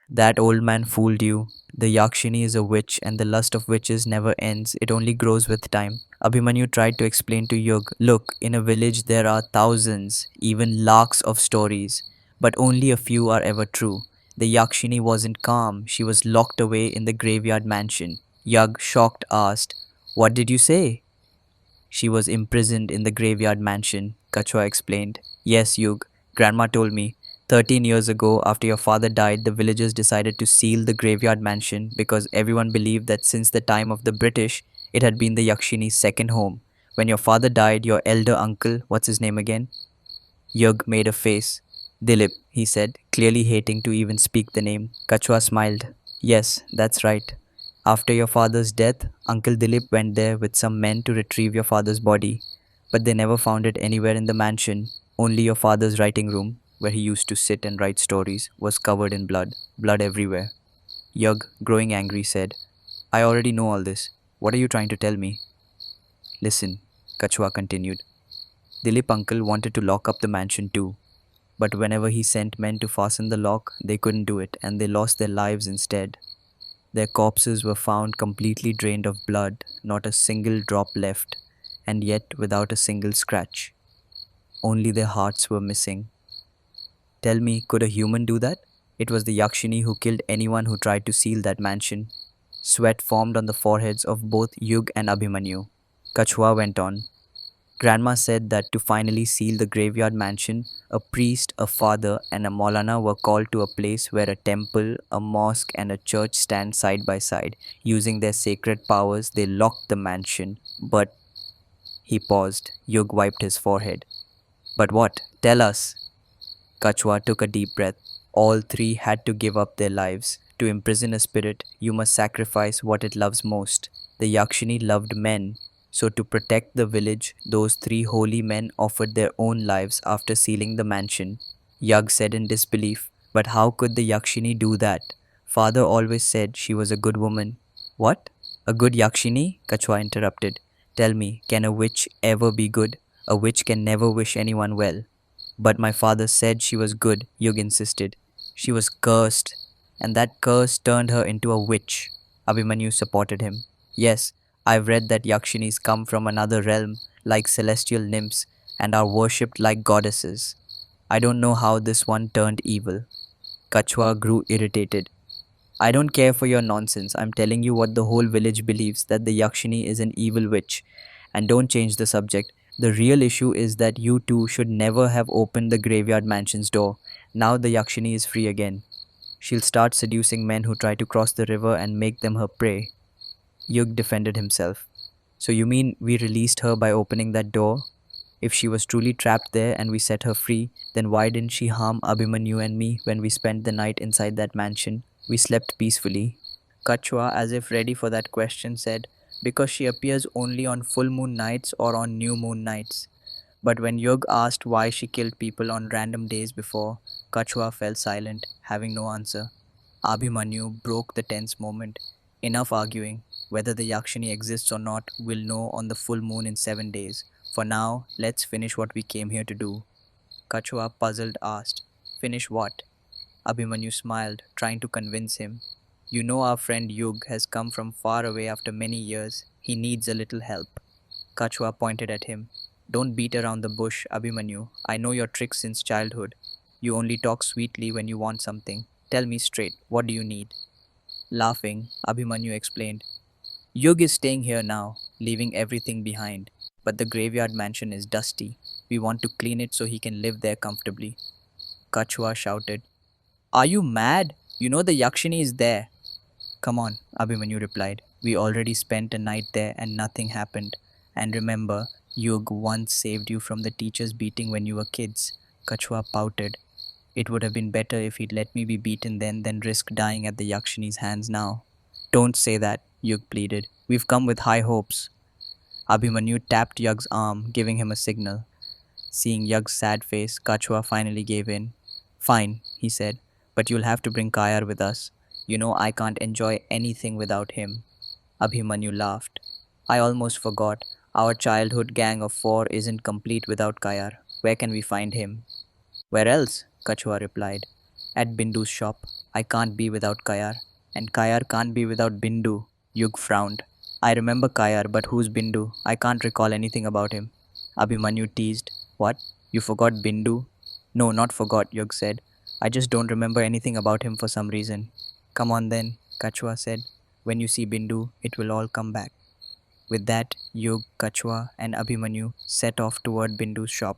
That old man fooled you. The Yakshini is a witch, and the lust of witches never ends, it only grows with time. Abhimanyu tried to explain to Yug, look, in a village there are thousands, even lakhs of stories, but only a few are ever true. The Yakshini wasn't calm, she was locked away in the graveyard mansion. Yug, shocked, asked, what did you say? She was imprisoned in the graveyard mansion, Kachhua explained. Yes, Yug, Grandma told me. 13 years ago, after your father died, the villagers decided to seal the graveyard mansion because everyone believed that since the time of the British, it had been the Yakshini's second home. When your father died, your elder uncle, what's his name again? Yug made a face. Dilip, he said, clearly hating to even speak the name. Kachwa smiled. Yes, that's right. After your father's death, Uncle Dilip went there with some men to retrieve your father's body, but they never found it anywhere in the mansion. Only your father's writing room, where he used to sit and write stories, was covered in blood, blood everywhere. Yug, growing angry, said, I already know all this. What are you trying to tell me? Listen, Kachwa continued. Dilip uncle wanted to lock up the mansion too, but whenever he sent men to fasten the lock, they couldn't do it and they lost their lives instead. Their corpses were found completely drained of blood, not a single drop left, and yet without a single scratch. Only their hearts were missing. Tell me, could a human do that? It was the Yakshini who killed anyone who tried to seal that mansion. Sweat formed on the foreheads of both Yug and Abhimanyu. Kachhua went on. Grandma said that to finally seal the graveyard mansion, a priest, a father, and a Maulana were called to a place where a temple, a mosque, and a church stand side by side. Using their sacred powers, they locked the mansion. But he paused. Yug wiped his forehead. But what? Tell us. Kachwa took a deep breath. All three had to give up their lives. To imprison a spirit, you must sacrifice what it loves most. The Yakshini loved men, so to protect the village, those three holy men offered their own lives after sealing the mansion. Yag said in disbelief, but how could the Yakshini do that? Father always said she was a good woman. What? A good Yakshini? Kachwa interrupted. Tell me, can a witch ever be good? A witch can never wish anyone well. But my father said she was good, Yug insisted. She was cursed, and that curse turned her into a witch. Abhimanyu supported him. Yes, I've read that Yakshinis come from another realm, like celestial nymphs, and are worshipped like goddesses. I don't know how this one turned evil. Kachwa grew irritated. I don't care for your nonsense. I'm telling you what the whole village believes, that the Yakshini is an evil witch. And don't change the subject. The real issue is that you two should never have opened the graveyard mansion's door. Now the Yakshini is free again. She'll start seducing men who try to cross the river and make them her prey. Yug defended himself. So you mean we released her by opening that door? If she was truly trapped there and we set her free, then why didn't she harm Abhimanyu and me when we spent the night inside that mansion? We slept peacefully. Kachwa, as if ready for that question, said, because she appears only on full moon nights or on new moon nights. But when Yug asked why she killed people on random days before, Kachwa fell silent, having no answer. Abhimanyu broke the tense moment. Enough arguing. Whether the Yakshini exists or not, we'll know on the full moon in 7 days. For now, let's finish what we came here to do. Kachua, puzzled, asked, finish what? Abhimanyu smiled, trying to convince him. You know our friend Yug has come from far away after many years. He needs a little help. Kachua pointed at him. Don't beat around the bush, Abhimanyu. I know your tricks since childhood. You only talk sweetly when you want something. Tell me straight, what do you need? Laughing, Abhimanyu explained. Yug is staying here now, leaving everything behind. But the graveyard mansion is dusty. We want to clean it so he can live there comfortably. Kachua shouted. Are you mad? You know the Yakshini is there. Come on, Abhimanyu replied. We already spent a night there and nothing happened. And remember, Yug once saved you from the teacher's beating when you were kids. Kachua pouted. It would have been better if he'd let me be beaten then than risk dying at the Yakshini's hands now. Don't say that, Yug pleaded. We've come with high hopes. Abhimanyu tapped Yug's arm, giving him a signal. Seeing Yug's sad face, Kachua finally gave in. Fine, he said, but you'll have to bring Kayar with us. You know I can't enjoy anything without him. Abhimanyu laughed. I almost forgot. Our childhood gang of four isn't complete without Kayar. Where can we find him? Where else? Kachua replied. At Bindu's shop. I can't be without Kayar. And Kayar can't be without Bindu. Yug frowned. I remember Kayar, but who's Bindu? I can't recall anything about him. Abhimanyu teased. What? You forgot Bindu? No, not forgot, Yug said. I just don't remember anything about him for some reason. Come on then, Kachhua said. When you see Bindu, it will all come back. With that, Yug, Kachhua, and Abhimanyu set off toward Bindu's shop.